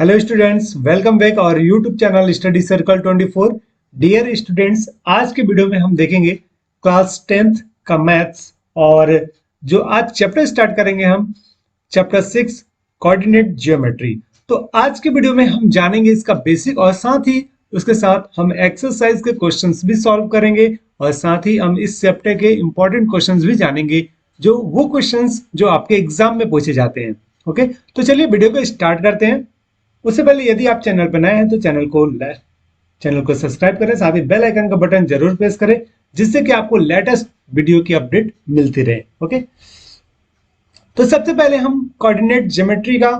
Hello students, welcome back और YouTube channel Study Circle 24। Dear students, आज के video में हम देखेंगे क्लास 10th का मैथ्स। और जो आज चैप्टर स्टार्ट करेंगे हम चैप्टर 6 कोऑर्डिनेट ज्योमेट्री। तो आज के वीडियो में हम जानेंगे इसका बेसिक और साथ ही उसके साथ हम एक्सरसाइज के क्वेश्चंस भी सॉल्व करेंगे और साथ ही हम इस चैप्टर के इंपॉर्टेंट क्वेश्चंस भी जानेंगे, जो वो क्वेश्चंस जो आपके एग्जाम में पूछे जाते हैं। ओके, तो चलिए वीडियो को स्टार्ट करते हैं। उससे पहले यदि आप चैनल पर नए हैं तो चैनल को सब्सक्राइब करें, साथ ही बेल आइकन का बटन जरूर प्रेस करें, जिससे कि आपको लेटेस्ट वीडियो की अपडेट मिलती रहे। ओके, तो सबसे पहले हम कोऑर्डिनेट ज्योमेट्री का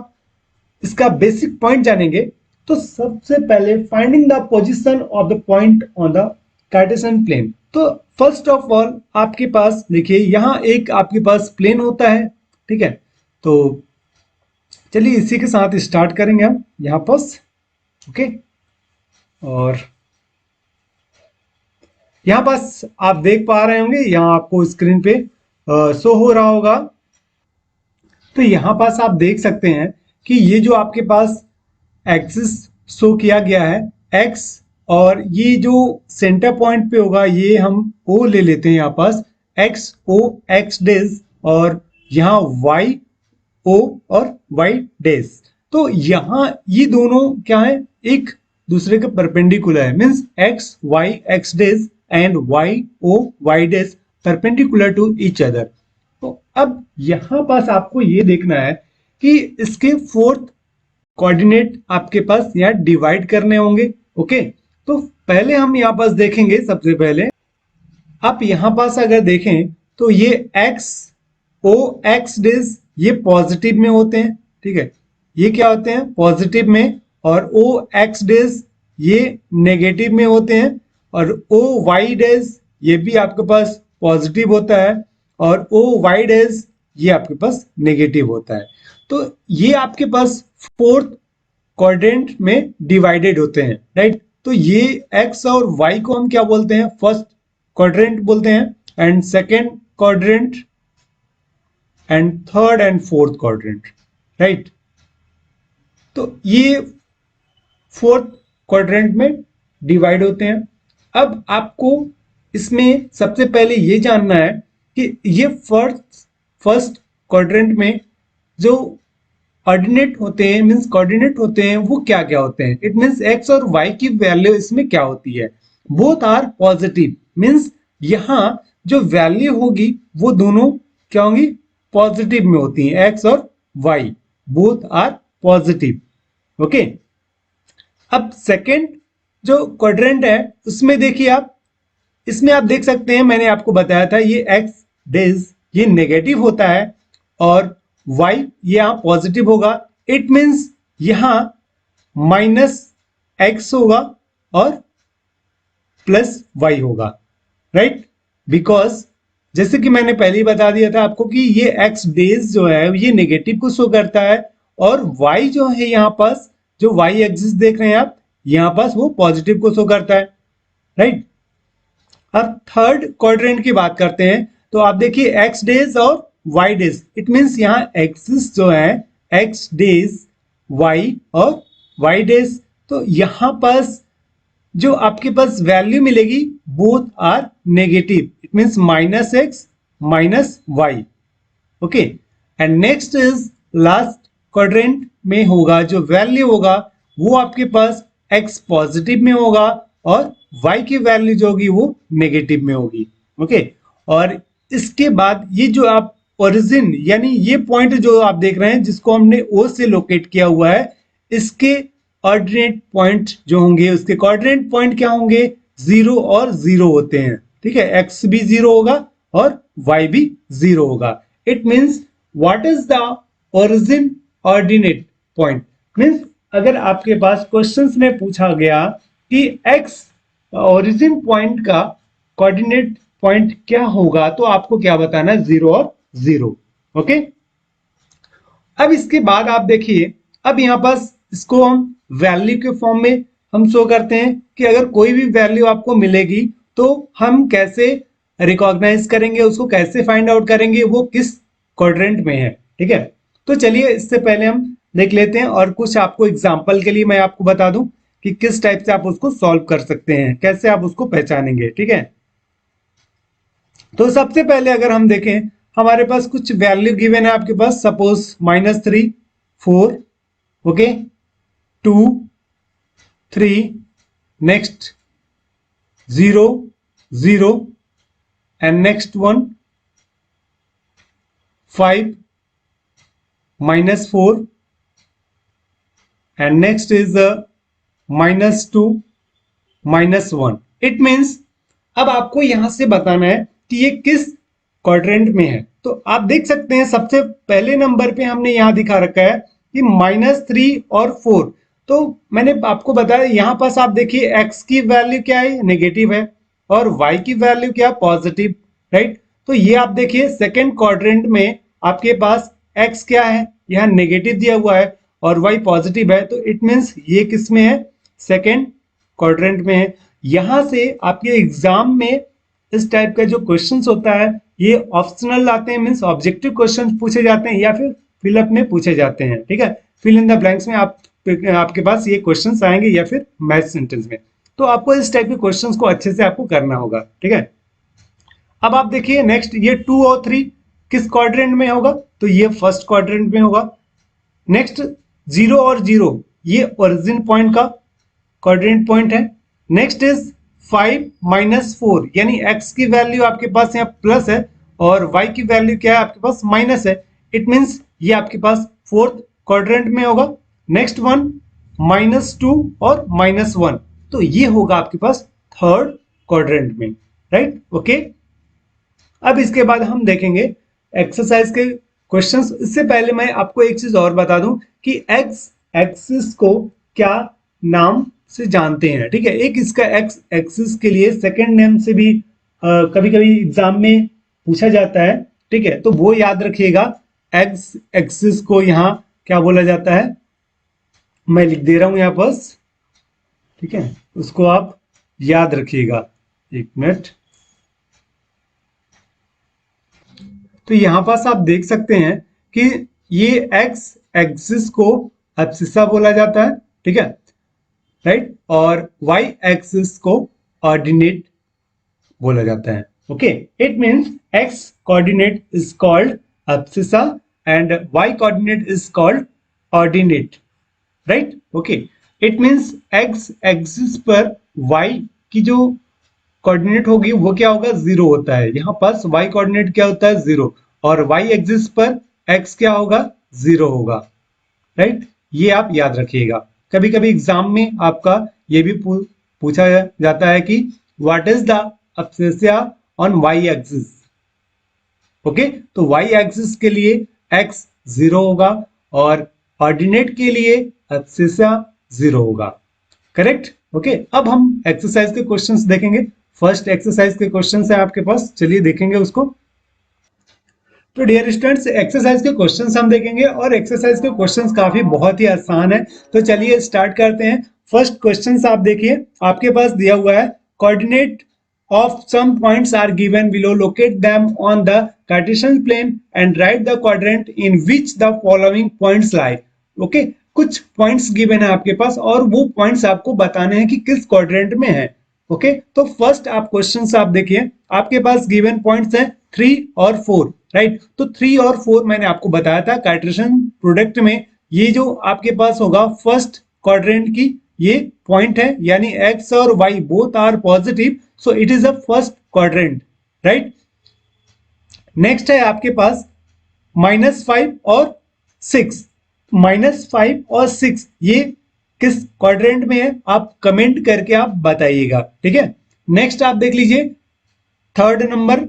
इसका बेसिक पॉइंट जानेंगे। तो सबसे पहले finding the position of the point on the Cartesian plane. तो फर्स्ट ऑफ ऑल आपके पास देखिए, यहां एक आपके पास प्लेन होता है, ठीक है। तो चलिए इसी के साथ स्टार्ट करेंगे हम यहां पर। ओके, और यहां पास आप देख पा रहे होंगे, यहां आपको स्क्रीन पे शो हो रहा होगा। तो यहां पास आप देख सकते हैं कि ये जो आपके पास एक्सिस शो किया गया है एक्स, और ये जो सेंटर पॉइंट पे होगा ये हम ओ ले लेते हैं यहां पास, एक्स ओ एक्स डेज, और यहां वाई ओ और वाई डेज। तो यहां ये दोनों क्या है, एक दूसरे के परपेंडिकुलर है, means x y x days and y O y days perpendicular to each other. तो अब यहां पास आपको ये देखना है कि इसके फोर्थ कोऑर्डिनेट आपके पास यहां डिवाइड करने होंगे। ओके, तो पहले हम यहां पास देखेंगे, सबसे पहले आप यहां पास अगर देखें तो ये एक्स ओ एक्स डेज ये पॉजिटिव में होते हैं, ठीक है, ये क्या होते हैं पॉजिटिव में, और ओ एक्स डेज ये नेगेटिव में होते हैं, और ओ वाई डेज ये भी आपके पास पॉजिटिव होता है, और ओ वाई डेज ये आपके पास नेगेटिव होता है। तो ये आपके पास फोर्थ क्वाड्रेंट में डिवाइडेड होते हैं, राइट। तो ये एक्स और वाई को हम क्या बोलते हैं, फर्स्ट क्वाड्रेंट बोलते हैं, and second quadrant, and third and fourth quadrant, right. तो ये फोर्थ क्वाड्रेंट में डिवाइड होते हैं। अब आपको इसमें सबसे पहले ये जानना है कि ये फर्स्ट क्वाड्रेंट में जो ऑर्डिनेट होते हैं, मींस कोऑर्डिनेट होते हैं, वो क्या क्या होते हैं। इट मींस एक्स और वाई की वैल्यू इसमें क्या होती है, बोथ आर पॉजिटिव, मींस यहां जो वैल्यू होगी वो दोनों क्या होंगी, पॉजिटिव में होती हैं, एक्स और y both are positive. Okay, अब सेकेंड जो क्वाड्रेंट है उसमें देखिए आप, इसमें आप देख सकते हैं, मैंने आपको बताया था ये एक्स डेज ये नेगेटिव होता है और y ये यहां पॉजिटिव होगा। इट मींस यहां माइनस एक्स होगा और प्लस y होगा, राइट। बिकॉज जैसे कि मैंने पहले ही बता दिया था आपको कि ये x डेज जो है ये नेगेटिव को शो करता है, और y जो है यहाँ पास जो y एक्सिस देख रहे हैं आप यहाँ पास वो पॉजिटिव को शो करता है, राइट। अब थर्ड क्वाड्रेंट की बात करते हैं। तो आप देखिए x डेज और y डेज, इट मींस यहाँ एक्सिस जो है x डेज y और y डेज। तो यहां पास जो आपके पास वैल्यू मिलेगी both are negative, it means minus x minus y. Okay, and next is last quadrant में होगा जो वैल्यू होगा वो आपके पास x पॉजिटिव में होगा और y की वैल्यू जो होगी वो नेगेटिव में होगी। ओके, और इसके बाद ये जो आप ओरिजिन यानी ये पॉइंट जो आप देख रहे हैं जिसको हमने O से लोकेट किया हुआ है, इसके ऑर्डिनेट पॉइंट जो होंगे उसके कोऑर्डिनेट पॉइंट क्या होंगे, 0 और 0 होते हैं, ठीक है। x भी 0 होगा और y भी 0 होगा। It means what is the origin ordinate point, means अगर आपके पास क्वेश्चंस में पूछा गया कि x ओरिजिन पॉइंट का कोऑर्डिनेट पॉइंट क्या होगा, तो आपको क्या बताना है, 0 और 0। ओके, अब इसके बाद आप देखिए, अब यहां पास इसको हम वैल्यू के फॉर्म में हम शो करते हैं कि अगर कोई भी वैल्यू आपको मिलेगी तो हम कैसे रिकॉग्नाइज करेंगे, उसको कैसे फाइंड आउट करेंगे वो किस क्वाड्रेंट में है, ठीक है। तो चलिए इससे पहले हम देख लेते हैं और कुछ आपको एग्जाम्पल के लिए मैं आपको बता दूं कि किस टाइप से आप उसको सॉल्व कर सकते हैं, कैसे आप उसको पहचानेंगे। ठीक है, तो सबसे पहले अगर हम देखें, हमारे पास कुछ वैल्यू गिवन है आपके पास, suppose -3, 4, okay, 2, 3, next 0, 0, and next one 5, -4, and next is -2, -1. It means अब आपको यहां से बताना है कि ये किस क्वाड्रेंट में है। तो आप देख सकते हैं सबसे पहले नंबर पे हमने यहां दिखा रखा है कि -3 और 4। तो मैंने आपको बताया यहां पास आप देखिए x की वैल्यू क्या है, नेगेटिव है, और y की वैल्यू क्या, पॉजिटिव, राइट। तो ये आप देखिए सेकेंड क्वाड्रेंट में आपके पास x क्या है, यहाँ नेगेटिव दिया हुआ है और y पॉजिटिव है, तो इट मीन्स ये किस में है, सेकेंड क्वाड्रेंट में है। यहां से आपके एग्जाम में इस टाइप का जो क्वेश्चंस होता है ये ऑप्शनल आते हैं, मीन्स ऑब्जेक्टिव क्वेश्चन पूछे जाते हैं या फिर फिलअप में पूछे जाते हैं। ठीक है, फिल इन द ब्लैंक्स में आपके पास ये क्वेश्चंस आएंगे या फिर मैथ सेंटेंस में। तो आपको इस टाइप के क्वेश्चंस को अच्छे से आपको करना होगा। ठीक है, अब आप देखिए नेक्स्ट, ये 2 और 3 किस क्वाड्रेंट में होगा, तो ये फर्स्ट क्वाड्रेंट में होगा। नेक्स्ट 0 और 0 ये ओरिजिन पॉइंट का क्वाड्रेंट पॉइंट है। नेक्स्ट इज 5 -4 यानी x की वैल्यू आपके पास यहाँ प्लस है और y की वैल्यू क्या है आपके पास माइनस है। इट मींस ये आपके पास फोर्थ क्वाड्रेंट में होगा। नेक्स्ट वन -2 और -1, तो ये होगा आपके पास थर्ड क्वाड्रेंट में, राइट। ओके, अब इसके बाद हम देखेंगे एक्सरसाइज के क्वेश्चंस। इससे पहले मैं आपको एक चीज और बता दूं कि एक्स एक्सिस को क्या नाम से जानते हैं। ठीक है, एक इसका एक्स एक्सिस के लिए सेकंड नेम से भी कभी कभी एग्जाम में पूछा जाता है। ठीक है, तो वो याद रखिएगा, एक्स एक्सिस को यहाँ क्या बोला जाता है, मैं लिख दे रहा हूं यहाँ पास। ठीक है, उसको आप याद रखिएगा, एक मिनट। तो यहां पास आप देख सकते हैं कि ये एक्स एक्सिस को एब्सिसा बोला जाता है। ठीक है, राइट, और वाई एक्सिस को ऑर्डिनेट बोला जाता है। Okay, it means x coordinate is called abscissa and y coordinate is called ordinate, right. Okay, it means x axis पर वाई की जो कोऑर्डिनेट होगी वो क्या होगा, 0 होता है। यहाँ पास वाई कोऑर्डिनेट क्या होता है, 0, और वाई एक्सिस पर एक्स क्या होगा, 0 होगा, राइट। ये आप याद रखिएगा। कभी कभी एग्जाम में आपका ये भी पूछा जाता है कि what is the abscissa on y axis. Okay, तो वाई एक्सिस के लिए एक्स 0 होगा और ऑर्डिनेट के लिए एब्सिसा 0 होगा, करेक्ट। ओके, अब हम एक्सरसाइज के क्वेश्चंस देखेंगे। फर्स्ट एक्सरसाइज के क्वेश्चंस है आपके पास, चलिए देखेंगे उसको। तो डियर स्टूडेंट्स, एक्सरसाइज के क्वेश्चंस हम देखेंगे और एक्सरसाइज के क्वेश्चंस काफी बहुत ही आसान है। तो चलिए स्टार्ट करते हैं। फर्स्ट क्वेश्चंस आप देखिए, आपके पास दिया हुआ है coordinate of some points are given below, locate them on the Cartesian plane and write the quadrant in which the following points lie. Okay, कुछ पॉइंट्स गिवन है आपके पास और वो पॉइंट्स आपको बताने हैं कि किस क्वाड्रेंट में है। ओके, तो फर्स्ट आप क्वेश्चंस आप देखिए, आपके पास गिवन पॉइंट्स हैं 3 और 4, राइट। तो 3 और 4 मैंने आपको बताया था कार्टेशियन प्रोडक्ट में ये जो आपके पास होगा फर्स्ट क्वाड्रेंट की ये पॉइंट है, यानी x और y both are positive, so it is a first quadrant, right. Next है आपके पास -5 और 6, -5 और 6 ये किस क्वाड्रेंट में है, आप कमेंट करके आप बताइएगा। ठीक है, नेक्स्ट आप देख लीजिए third number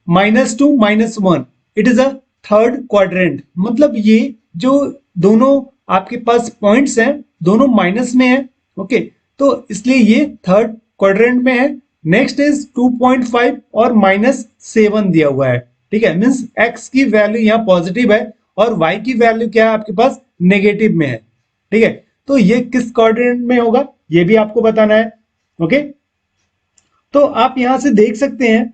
-2 -1, it is a third quadrant, मतलब ये जो दोनों आपके पास पॉइंट्स हैं दोनों माइनस में है। ओके, तो इसलिए ये थर्ड क्वाड्रेंट में है। नेक्स्ट इज 2.5 और -7 दिया हुआ है। ठीक है, मींस x की वैल्यू यहाँ पॉजिटिव है और y की वैल्यू क्या है आपके पास, नेगेटिव में है। ठीक है, तो ये किस क्वाड्रेंट में होगा ये भी आपको बताना है। ओके, तो आप यहां से देख सकते हैं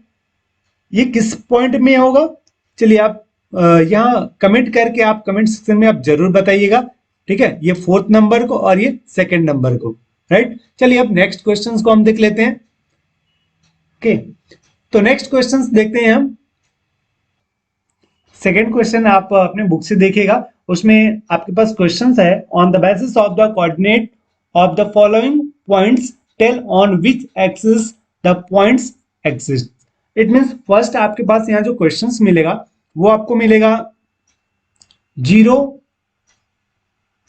ये किस पॉइंट में होगा। चलिए आप यहाँ कमेंट करके आप कमेंट सेक्शन में आप जरूर बताइएगा ठीक है, ये फोर्थ नंबर को और ये सेकंड नंबर को, राइट। चलिए अब नेक्स्ट क्वेश्चंस को हम देख लेते हैं। ओके, तो नेक्स्ट क्वेश्चंस देखते हैं हम। सेकंड क्वेश्चन आप अपने बुक से देखिएगा, उसमें आपके पास क्वेश्चंस है, on the basis of the coordinate of the following points tell on which axis the points exist. It means first आपके पास यहाँ जो क्वेश्चंस मिलेगा वो आपको मिलेगा 0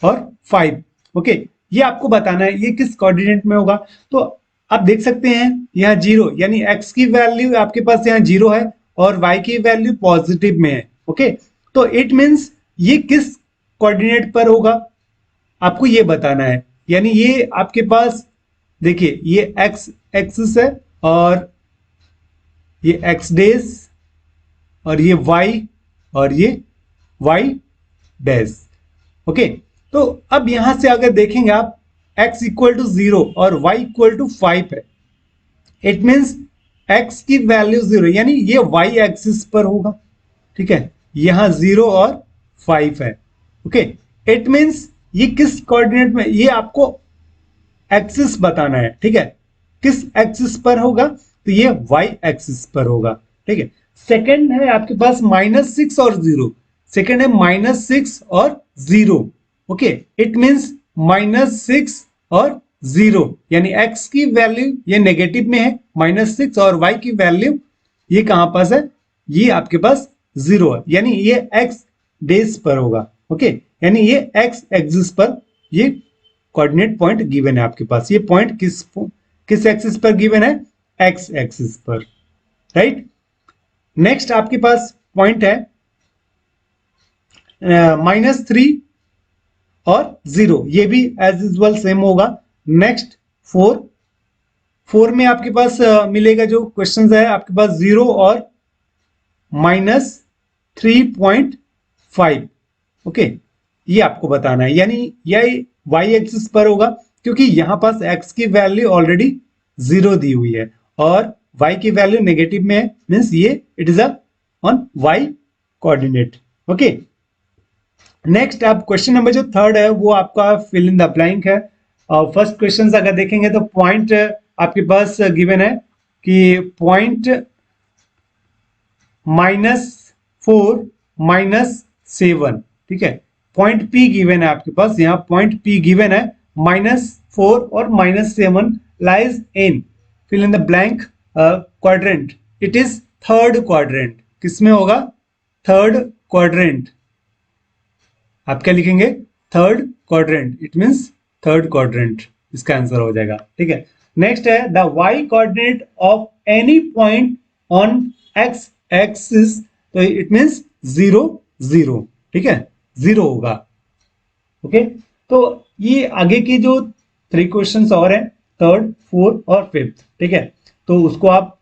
और 5। ओके, ये आपको बताना है ये किस कोऑर्डिनेट में होगा। तो आप देख सकते हैं यहाँ 0 यानी x की वैल्यू आपके पास यहाँ 0 है और y की वैल्यू पॉजिटिव में है। ओके, तो इट मींस ये किस कोऑर्डिनेट पर होगा आपको ये बताना है। यानी ये आपके पास देखिए ये x एक्सिस है और ये x डेज और ये y और ये y डैश। ओके, तो अब यहां से अगर देखेंगे आप x इक्वल टू 0 और y इक्वल टू 5 है, इट मींस x की वैल्यू 0 यानी ये y एक्सिस पर होगा। ठीक है, यहां 0 और 5 है। ओके, इट मींस ये किस कोऑर्डिनेट में, ये आपको एक्सिस बताना है। ठीक है, किस एक्सिस पर होगा, तो ये y एक्सिस पर होगा। ठीक है, सेकंड है आपके पास -6 और 0, सेकंड है -6 और 0। ओके, इट मींस -6 और 0 यानी x की वैल्यू ये नेगेटिव में है -6 और y की वैल्यू ये कहां पास है, ये आपके पास 0 है, यानी ये x डेज पर होगा। ओके, यानी ये x एक्सिस पर ये कोऑर्डिनेट पॉइंट गिवन है आपके पास। ये पॉइंट किस एक्सिस पर गिवन है, x एक्सिस पर, राइट। नेक्स्ट आपके पास पॉइंट है -3 और 0, ये भी एज यूजुअल सेम होगा। नेक्स्ट 4 में आपके पास मिलेगा जो क्वेश्चन है आपके पास 0 और -3.5। ओके, ये आपको बताना है, यानी यह y एक्सिस पर होगा क्योंकि यहां पास x की वैल्यू ऑलरेडी 0 दी हुई है और y की वैल्यू नेगेटिव में है, मींस ये it is on y coordinate. Okay, next आप क्वेश्चन नंबर जो थर्ड है वो आपका फिल इन द ब्लैंक है। फर्स्ट क्वेश्चन अगर देखेंगे तो पॉइंट आपके पास गिवन है कि पॉइंट -4 -7। ठीक है, पॉइंट P गिवन है आपके पास, यहाँ पॉइंट P गिवन है -4 और -7 lies in fill in the blank quadrant. It is third quadrant. किसमें होगा, थर्ड क्वाड्रेंट। आप क्या लिखेंगे, third quadrant, it means third quadrant, इसका आंसर हो जाएगा। ठीक है, नेक्स्ट है the y coordinate of any point on x axis, तो इट मींस 0 0। ठीक है, 0 होगा। ओके, तो ये आगे की जो 3 क्वेश्चंस और हैं, थर्ड, फोर्थ और फिफ्थ। ठीक है, तो उसको आप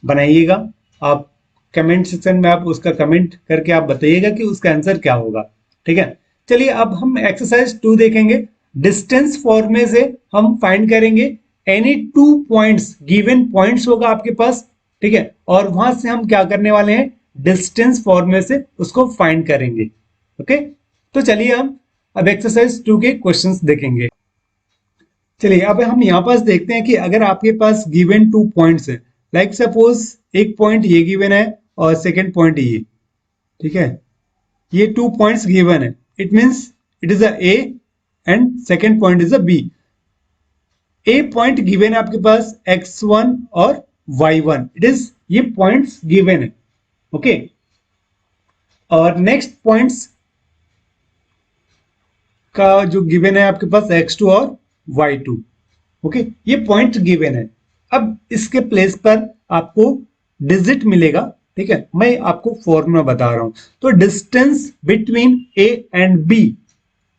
बनाइएगा, आप कमेंट सेक्शन में आप उसका कमेंट करके आप बताइएगा कि उसका आंसर क्या होगा। ठीक है, चलिए अब हम एक्सरसाइज 2 देखेंगे। डिस्टेंस फॉर्मूले से हम फाइंड करेंगे एनी 2 पॉइंट्स, गिवन पॉइंट्स होगा आपके पास। ठीक है, और वहां से हम क्या करने वाले हैं, डिस्टेंस फॉर्मूले से उसको फाइंड करेंगे। ओके, तो चलिए हम अब एक्सरसाइज 2 के क्वेश्चंस देखेंगे। चलिए अब हम यहां पास देखते हैं कि अगर आपके पास गिवन 2 पॉइंट्स है, लाइक सपोज एक पॉइंट ये गिवन है और सेकेंड पॉइंट ये। ठीक है, ये 2 पॉइंट्स गिवन है, it means it is a A and second point is a B। A point given है आपके पास x1 और y1, इट इज ये पॉइंट्स गिवन है। ओके, और नेक्स्ट पॉइंट्स का जो गिवन है आपके पास x2 और y2। ओके, ये पॉइंट गिवन है। अब इसके प्लेस पर आपको डिजिट मिलेगा। ठीक है, मैं आपको फॉर्मूला बता रहा हूं। तो distance between A and B,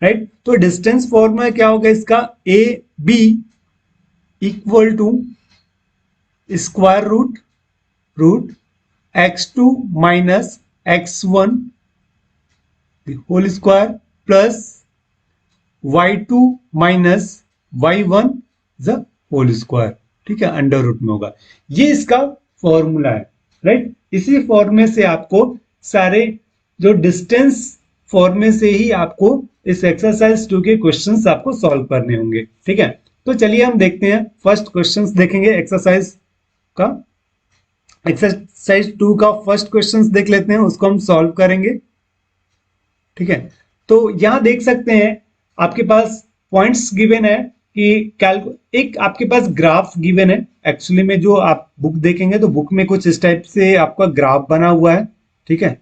right. तो डिस्टेंस फॉर्मूला क्या होगा इसका, AB equal to square root x2 minus x1 whole square plus y2 minus y1 the whole square. ठीक है, अंडर रूट में होगा। ये इसका फॉर्मूला है, राइट। इसी फॉर्मूले से आपको सारे जो डिस्टेंस फॉर्मूले से ही आपको इस एक्सरसाइज 2 के क्वेश्चंस आपको सॉल्व करने होंगे। ठीक है, तो चलिए हम देखते हैं फर्स्ट क्वेश्चंस देखेंगे एक्सरसाइज का। एक्सरसाइज 2 का फर्स्ट क्वेश्चंस देख लेते हैं, उसको हम सॉल्व करेंगे। ठीक है, तो यहां देख सकते हैं आपके पास पॉइंट्स गिवन है कि एक आपके पास ग्राफ गिवन है। एक्चुअली में जो आप बुक देखेंगे तो बुक में कुछ इस टाइप से आपका ग्राफ बना हुआ है। ठीक है,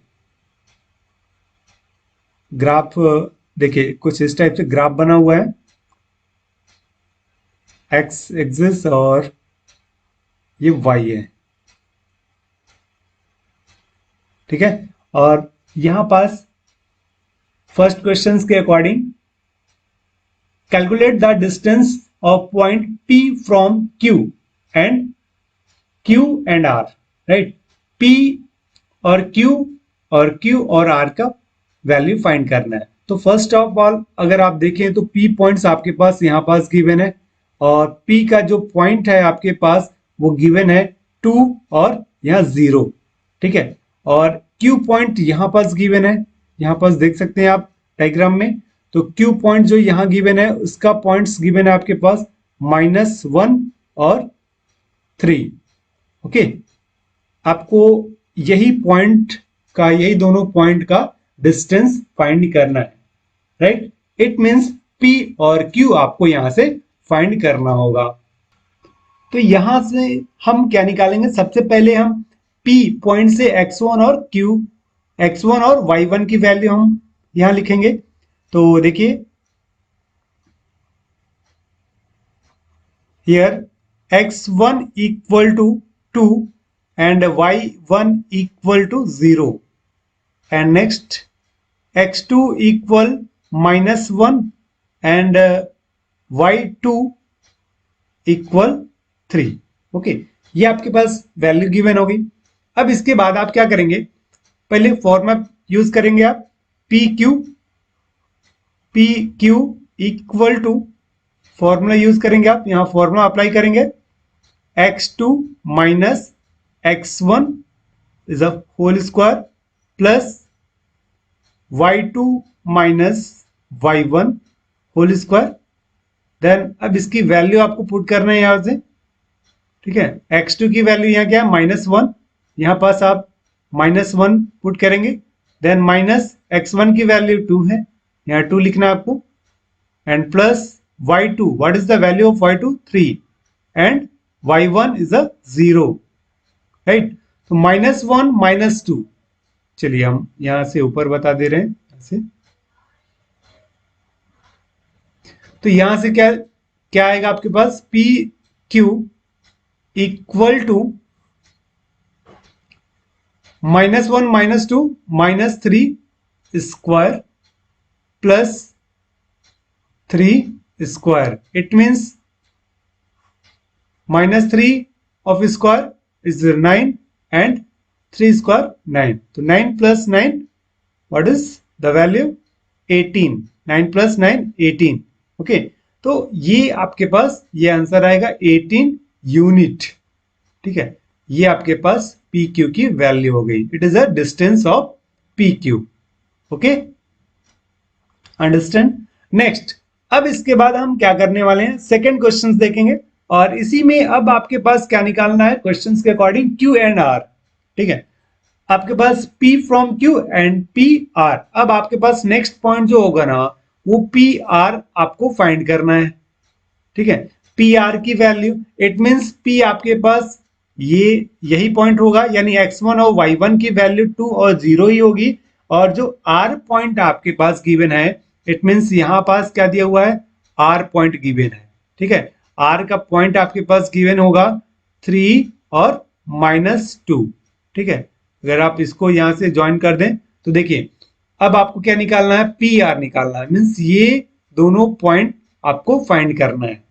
ग्राफ देखिए कुछ इस टाइप से ग्राफ बना हुआ है, एक्स एक्सिस और ये वाई है। ठीक है, और यहां पास फर्स्ट क्वेश्चन के according calculate the distance of point P from Q and R, right. P और Q और R का वैल्यू फाइंड करना है। तो फर्स्ट ऑफ ऑल अगर आप देखें तो P पॉइंट्स आपके पास यहां पास गिवन है, और P का जो पॉइंट है आपके पास वो गिवन है 2 और यहाँ 0। ठीक है, और Q पॉइंट यहां पास गिवन है, यहां पास देख सकते हैं आप डायग्राम में। तो Q पॉइंट जो यहां गिवन है उसका पॉइंट्स गिवन है आपके पास -1 और 3। ओके, आपको यही दोनों पॉइंट का डिस्टेंस फाइंड करना है, राइट। इट मींस P और Q आपको यहां से फाइंड करना होगा। तो यहां से हम क्या निकालेंगे, सबसे पहले हम P पॉइंट से x1 और y1 की वैल्यू हम यहां लिखेंगे। तो देखिए here x1 equal to 2 and y1 equal to 0, and next x2 equal -1 and y2 equal 3। Okay, ये आपके पास वैल्यू गिवन होगी। अब इसके बाद आप क्या करेंगे, पहले फॉर्मूला यूज करेंगे आप P Q equal to, formula use करेंगे आप, यहां फॉर्मूला अप्लाई करेंगे x2 minus x1 is a whole square plus y2 minus y1 whole square. Then अब इसकी वैल्यू आपको पुट करना है यहां से। ठीक है, x2 की वैल्यू यहाँ क्या है -1, यहां पास आप -1 पुट करेंगे। देन माइनस x1 की वैल्यू 2 है, यहाँ 2 लिखना है आपको, and plus y2, what is the value of y2, 3, and y1 is a 0, right. तो -1 -2, चलिए हम यहां से ऊपर बता दे रहे हैं ऐसे। तो यहां से क्या क्या आएगा आपके पास, P Q equal to -1 -2 -3 square plus 3 square. It means -3 of square is 9 and 3 square 9. So 9 plus 9, what is the value? 18. 9 plus 9, 18. Okay, तो ये आपके पास ये आंसर आएगा 18 यूनिट। ठीक है, ये आपके पास पी क्यू की वैल्यू हो गई। It is a distance of P Q. Okay, understand. Next, अब इसके बाद हम क्या करने वाले हैं, सेकेंड क्वेश्चन देखेंगे, और इसी में अब आपके पास क्या निकालना है, क्वेश्चंस के अकॉर्डिंग Q एंड R। ठीक है, आपके पास P from Q and P R। अब आपके पास नेक्स्ट पॉइंट जो होगा ना, वो P R आपको फाइंड करना है। ठीक है, P R की वैल्यू, इट मींस P आपके पास यही पॉइंट होगा, यानी x1 और y1 की वैल्यू 2 और 0 ही होगी, और जो R पॉइंट आपके पास गिवन है, इट मींस यहां पास क्या दिया हुआ है, R पॉइंट गिवन है। ठीक है, R का पॉइंट आपके पास गिवन होगा 3 और -2। ठीक है, अगर आप इसको यहां से ज्वाइन कर दें तो देखिए अब आपको क्या निकालना है, पी आर निकालना है। मीन्स ये दोनों पॉइंट आपको फाइंड करना है।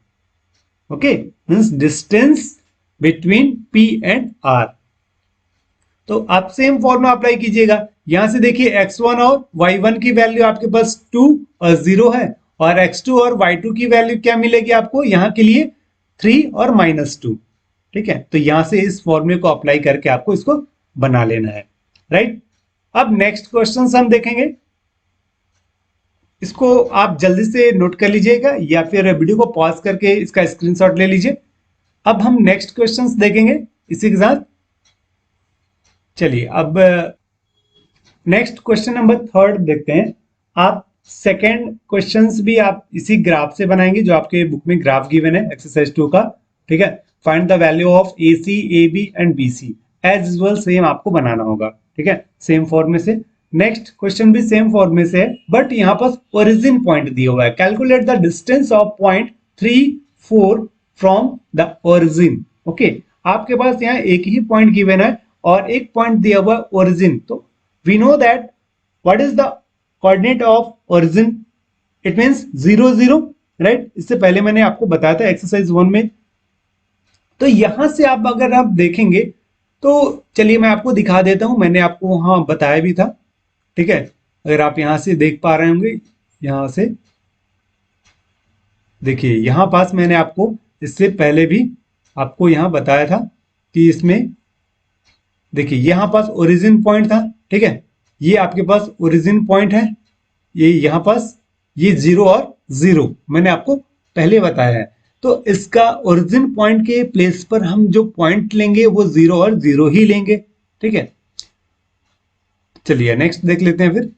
Okay, means distance between P and R. तो आप सेम फॉर्मूला अप्लाई कीजिएगा। यहां से देखिए x1 और y1 की वैल्यू आपके पास 2 और 0 है, और x2 और y2 की वैल्यू क्या मिलेगी आपको यहां के लिए, 3 और -2। ठीक है, तो यहां से इस फॉर्मूले को अप्लाई करके आपको इसको बना लेना है, राइट। अब नेक्स्ट क्वेश्चन हम देखेंगे। इसको आप जल्दी से नोट कर लीजिएगा या फिर वीडियो को पॉज करके इसका स्क्रीनशॉट ले लीजिए। अब हम नेक्स्ट क्वेश्चंस देखेंगे इसी के साथ। चलिए अब नेक्स्ट क्वेश्चन नंबर थर्ड देखते हैं। आप सेकेंड क्वेश्चंस भी आप इसी ग्राफ से बनाएंगे जो आपके बुक में ग्राफ गिवन है एक्सरसाइज 2 का। ठीक है, find the value of A C A B and B C. As usual same आपको बनाना होगा। ठीक है, सेम फॉर्म में से। नेक्स्ट क्वेश्चन भी सेम फॉर्म में से है, बट यहाँ पर ओरिजिन पॉइंट दिया हुआ है। Calculate the distance of point 3 4 from the origin. Okay, आपके पास यहाँ एक ही पॉइंट गिवन है और एक पॉइंट दिया हुआ है ओरिजिन। तो we know that what is the coordinate of origin? It means 0 0, right? इससे पहले मैंने आपको बताया था एक्सरसाइज 1 में। तो यहां से आप अगर आप देखेंगे तो चलिए मैं आपको दिखा देता हूं, मैंने आपको वहां बताया भी था। ठीक है, अगर आप यहां से देख पा रहे होंगे, यहां से देखिए, यहां पास मैंने आपको इससे पहले भी आपको यहां बताया था कि इसमें देखिए यहां पास ओरिजिन पॉइंट था। ठीक है, ये आपके पास ओरिजिन पॉइंट है, ये यहां पास ये 0 और 0 मैंने आपको पहले बताया है। तो इसका ओरिजिन पॉइंट के प्लेस पर हम जो पॉइंट लेंगे वो 0 और 0 ही लेंगे। ठीक है, चलिए नेक्स्ट देख लेते हैं फिर।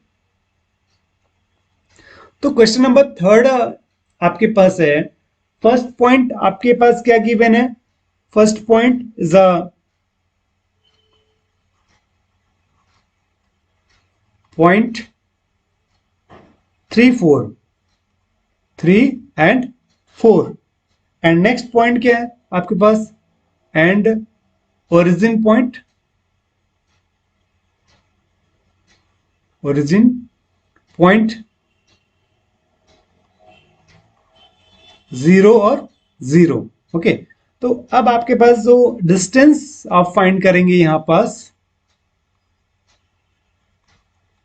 तो क्वेश्चन नंबर थर्ड आपके पास है। फर्स्ट पॉइंट आपके पास क्या गिवन है? First point is a point 3 4 3 and 4 and next point क्या है आपके पास? And origin point, origin point 0 और 0। ओके, तो अब आपके पास जो डिस्टेंस आप फाइंड करेंगे यहां पास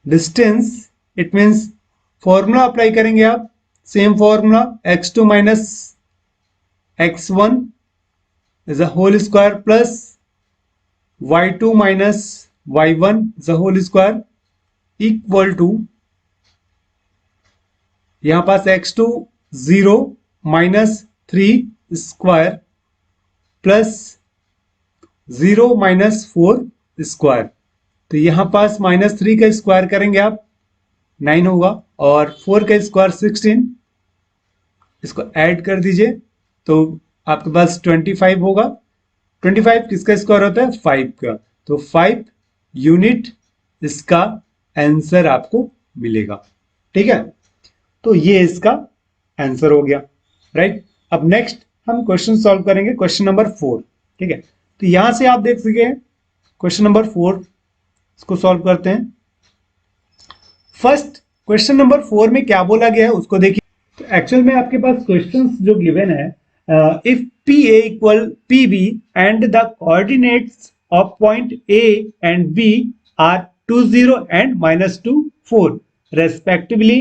distance, it means formula apply करेंगे आप, same formula x2 minus x1 is a whole square plus y2 minus y1 is a whole square equal to यहां पास x2 0 minus 3 square plus 0 minus 4 square. तो यहां पास -3 का स्क्वायर करेंगे आप 9 होगा और 4 का स्क्वायर 16, इसको ऐड कर दीजिए तो आपके पास 25 होगा। 25 किसका स्क्वायर होता है? 5 का। तो 5 यूनिट इसका आंसर आपको मिलेगा। ठीक है, तो ये इसका आंसर हो गया, राइट। अब नेक्स्ट हम क्वेश्चन सॉल्व करेंगे, क्वेश्चन नंबर 4। ठीक है, तो यहां से आप देख सके क्वेश्चन नंबर 4, इसको सॉल्व करते हैं। फर्स्ट क्वेश्चन नंबर 4 में क्या बोला गया है उसको देखिए। तो एक्चुअल में आपके पास क्वेश्चंस जो गिवन है, if P A equal P B and the coordinates of point A and B are 2 0 and -2 4 respectively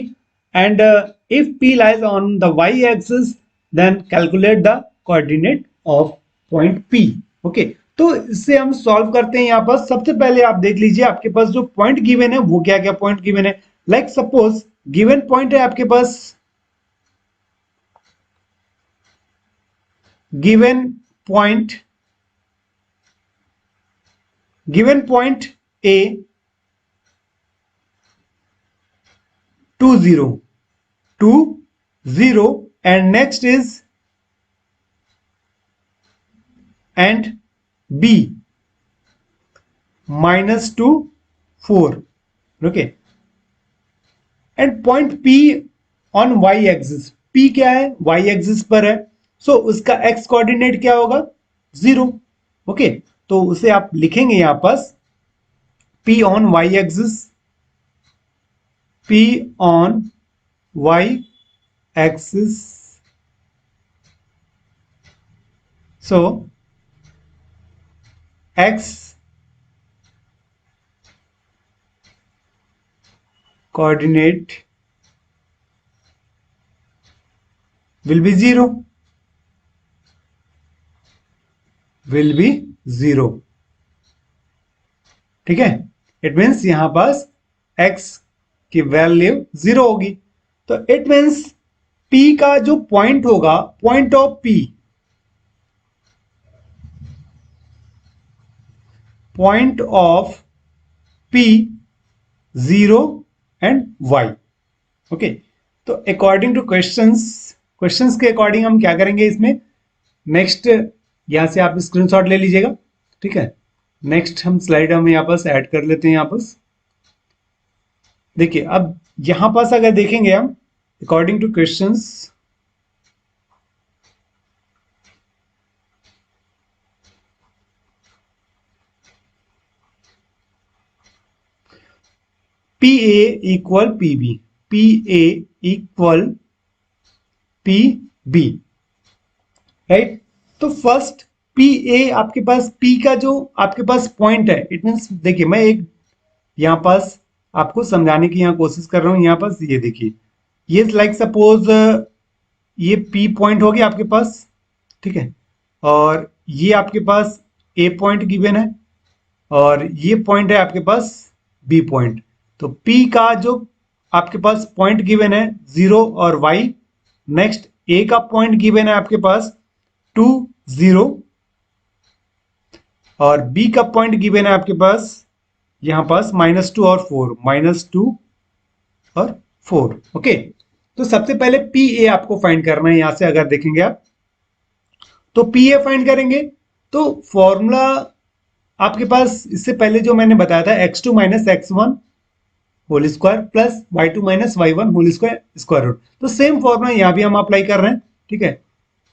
and if p lies on the y axis then calculate the coordinate of point p। Okay, तो इससे हम solve करते हैं। यहां पर सबसे पहले आप देख लीजिए आपके पास जो पॉइंट गिवन है वो क्या क्या पॉइंट गिवन है। लाइक सपोज गिवन पॉइंट है आपके पास, given point A 2 0 2 0 and next is and b -2 4। Okay, and point p on y axis, p क्या है? y एक्सिस पर है, सो उसका x कोऑर्डिनेट क्या होगा? 0। ओके, तो उसे आप लिखेंगे यहां पास p on y axis, p on y axis, so x coordinate will be 0, will be 0। ठीक है, इट मीन्स यहां पास x की वैल्यू 0 होगी। तो इट मीन्स P का जो पॉइंट होगा, point of P, point of P 0 and Y। Okay, तो अकॉर्डिंग टू क्वेश्चंस के अकॉर्डिंग हम क्या करेंगे इसमें, नेक्स्ट यहां से आप स्क्रीनशॉट ले लीजिएगा, ठीक है। नेक्स्ट हम स्लाइड हम यहाँ पास ऐड कर लेते हैं। यहाँ पास देखिए, अब यहां पास अगर देखेंगे हम according to questions, P A equal P B, P A equal P B, right. तो फर्स्ट पी ए आपके पास, पी का जो आपके पास पॉइंट है, इट मीन्स देखिए मैं एक यहां पास आपको समझाने की यहां कोशिश कर रहा हूं। यहां पास ये देखिए, ये लाइक सपोज ये पी पॉइंट हो गया आपके पास, ठीक है, और ये आपके पास ए पॉइंट गिवन है और ये पॉइंट है आपके पास बी पॉइंट। तो P का जो आपके पास पॉइंट गिवन है 0 और Y, नेक्स्ट A का पॉइंट गिवन है आपके पास 2 0 और B का पॉइंट गिवन है आपके पास यहां पास -2 और 4, -2 और 4। ओके, तो सबसे पहले PA आपको फाइंड करना है। यहां से अगर देखेंगे आप तो PA फाइंड करेंगे तो फॉर्मूला आपके पास इससे पहले जो मैंने बताया था x2 - x1 whole square plus y2 - y1 whole square root, तो सेम फॉर्मूला यहां भी हम अप्लाई कर रहे हैं, ठीक है।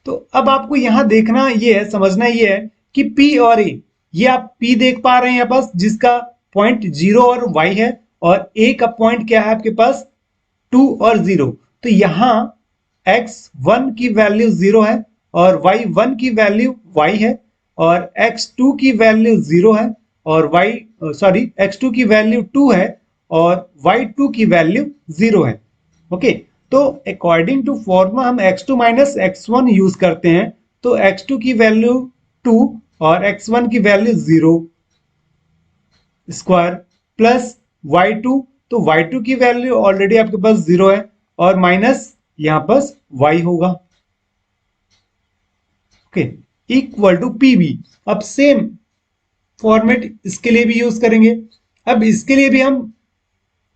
तो अब आपको यहां देखना ये है, समझना ये है कि P और A, ये आप P देख पा रहे हैं यहाँ पास जिसका पॉइंट 0 और Y है, और A का पॉइंट क्या है आपके पास 2 और 0। तो यहां x1 की वैल्यू 0 है और y1 की वैल्यू y है और x2 की वैल्यू 0 है और x2 की वैल्यू 2 है और y2 की वैल्यू 0 है। ओके, तो अकॉर्डिंग टू फॉर्मूला हम x2 - x1 यूज करते हैं, तो x2 की वैल्यू 2 और x1 की वैल्यू 0 स्क्वायर प्लस y2, तो y2 की वैल्यू ऑलरेडी आपके पास 0 है और माइनस यहां पास y होगा। Okay, equal to PB. अब सेम फॉर्मेट इसके लिए भी यूज करेंगे। अब इसके लिए भी हम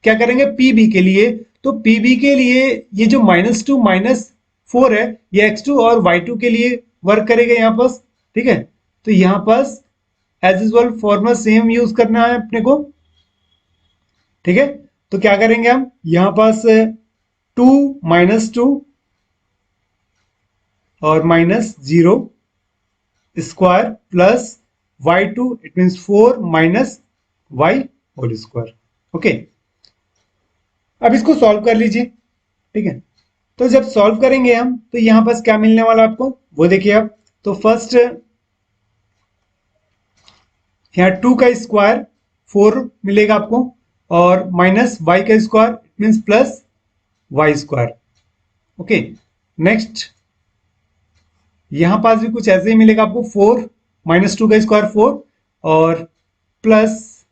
क्या करेंगे, पीबी के लिए, तो पीबी के लिए ये जो -2 -4 है ये x2 और y2 के लिए वर्क करेगा यहां पास, ठीक है। तो यहां पास as usual formula same use करना है अपने को, ठीक है। तो क्या करेंगे हम यहां पास 2 -2 और -0 square plus y2, it means 4 - y whole square. Okay, अब इसको सॉल्व कर लीजिए, ठीक है। तो जब सॉल्व करेंगे हम तो यहां पास क्या मिलने वाला आपको वो देखिए आप। तो फर्स्ट यहाँ 2 का स्क्वायर 4 मिलेगा आपको और माइनस y का square it means plus y square. Okay, next यहां पास भी कुछ ऐसे ही मिलेगा आपको, 4 -2 का स्क्वायर 4 और प्लस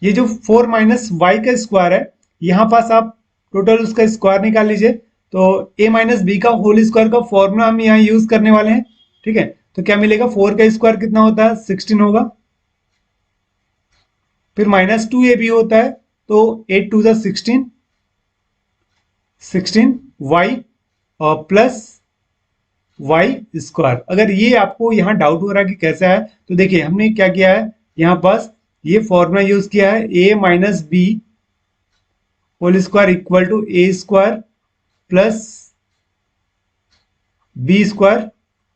ये जो 4 - y का स्क्वायर है, यहां पास आप टोटल उसका स्क्वायर निकाल लीजिए। तो a - b का होल स्क्वायर का फॉर्मूला हम यहाँ यूज करने वाले हैं, ठीक है। तो क्या मिलेगा, 4 का स्क्वायर कितना होता है 16 होगा, फिर -2ab होता है तो 8 2 16 y और प्लस y स्क्वायर। अगर ये आपको यहाँ डाउट हो रहा है कि कैसा है, तो देखिए हमने क्या किया है, यहाँ पास ये फॉर्मूला यूज किया है a - b whole square equal to a square plus b square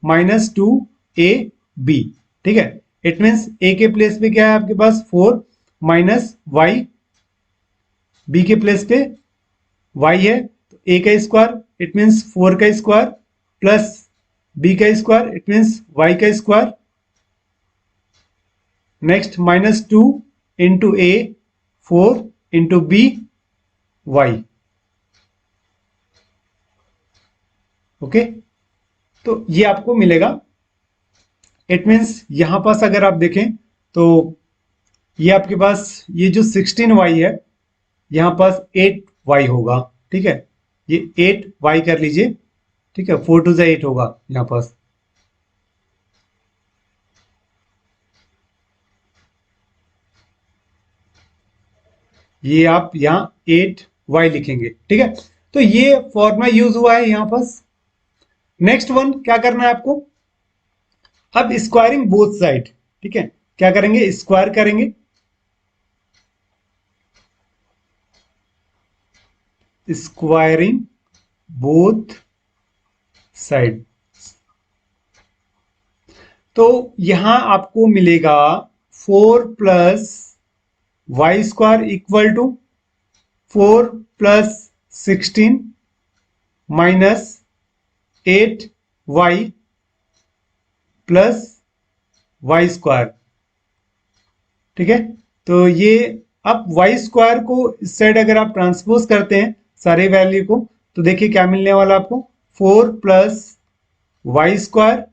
-2ab, ठीक है। इट मीन्स a के प्लेस पे क्या है आपके पास 4 माइनस y, b के प्लेस पे y है तो a का स्क्वायर इट मीन्स 4 का स्क्वायर प्लस b का स्क्वायर इट मीन्स y का square, next -2 into a 4 into b y। Okay, तो ये आपको मिलेगा। इट मीन्स यहां पास अगर आप देखें तो ये आपके पास ये जो 16y है यहां पास 8y होगा, ठीक है। ये 8y कर लीजिए, ठीक है, 4 टू ज़ा 8 होगा यहाँ पास। ये आप यहाँ 8y लिखेंगे, ठीक है। तो ये फॉर्मूला यूज हुआ है यहाँ पास। नेक्स्ट वन क्या करना है आपको, अब स्क्वायरिंग बोथ साइड, ठीक है, क्या करेंगे, स्क्वायर करेंगे, स्क्वायरिंग बोथ साइड। तो यहां आपको मिलेगा 4 plus y square equal to 4 plus 16 minus 8y plus y square, ठीक है। तो ये अब वाई स्क्वायर को इस साइड अगर आप ट्रांसपोज करते हैं सारे वैल्यू को, तो देखिए क्या मिलने वाला आपको, 4 प्लस वाई स्क्वायर,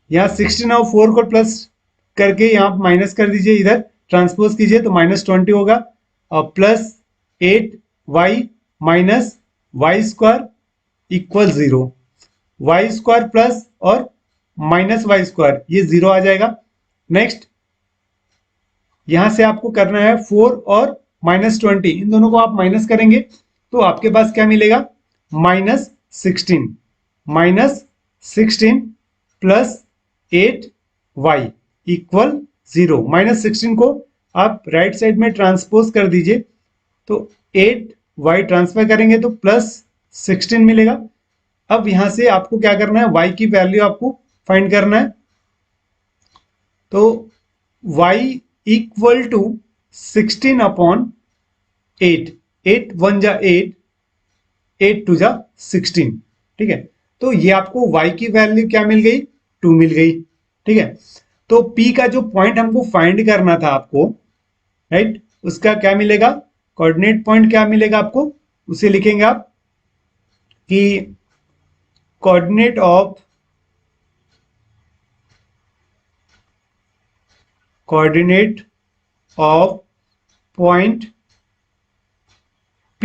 यहाँ 16 और 4 को प्लस करके यहाँ माइनस कर दीजिए, इधर ट्रांसपोज कीजिए तो -20 होगा, और plus 8y minus y square equal 0, y square plus और माइनस वाई स्क्वायर, ये 0 आ जाएगा। नेक्स्ट यहां से आपको करना है 4 और -20, इन दोनों को आप माइनस करेंगे तो आपके पास क्या मिलेगा, -16 प्लस 8y इक्वल 0। -16 को आप राइट साइड में ट्रांसपोज कर दीजिए तो 8y ट्रांसफर करेंगे तो +16 मिलेगा। अब यहां से आपको क्या करना है, y की वैल्यू आपको फाइंड करना है, तो y इक्वल टू 16 अपॉन 8, 8 1 जा 8, 8 2 जा 16, ठीक है। तो ये आपको y की वैल्यू क्या मिल गई, 2 मिल गई, ठीक है। तो p का जो पॉइंट हमको फाइंड करना था आपको, राइट, उसका क्या मिलेगा, कोऑर्डिनेट पॉइंट क्या मिलेगा आपको, उसे लिखेंगे आप कि coordinate of point P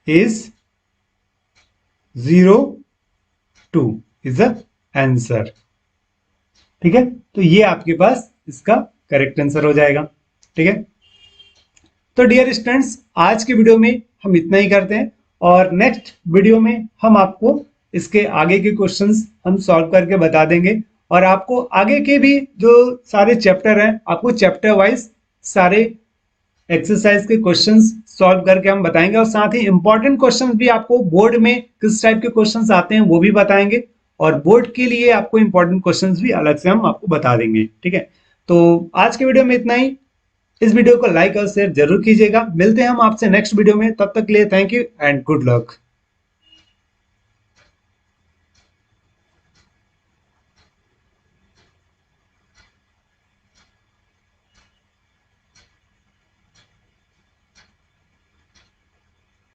is 0 2 is the answer, ठीक है। तो ये आपके पास इसका करेक्ट आंसर हो जाएगा, ठीक है। तो डियर स्टूडेंट्स, आज के वीडियो में हम इतना ही करते हैं, और नेक्स्ट वीडियो में हम आपको इसके आगे के क्वेश्चंस हम सॉल्व करके बता देंगे, और आपको आगे के भी जो सारे चैप्टर हैं आपको चैप्टर वाइज सारे एक्सरसाइज के क्वेश्चंस सॉल्व करके हम बताएंगे, और साथ ही इंपॉर्टेंट क्वेश्चंस भी आपको बोर्ड में किस टाइप के क्वेश्चंस आते हैं वो भी बताएंगे, और बोर्ड के लिए आपको इंपॉर्टेंट क्वेश्चंस भी अलग से हम आपको बता देंगे, ठीक है। तो आज के वीडियो में इतना ही। इस वीडियो को लाइक और शेयर जरूर कीजिएगा। मिलते हैं हम आपसे नेक्स्ट वीडियो में, तब तक के लिए thank you and good luck.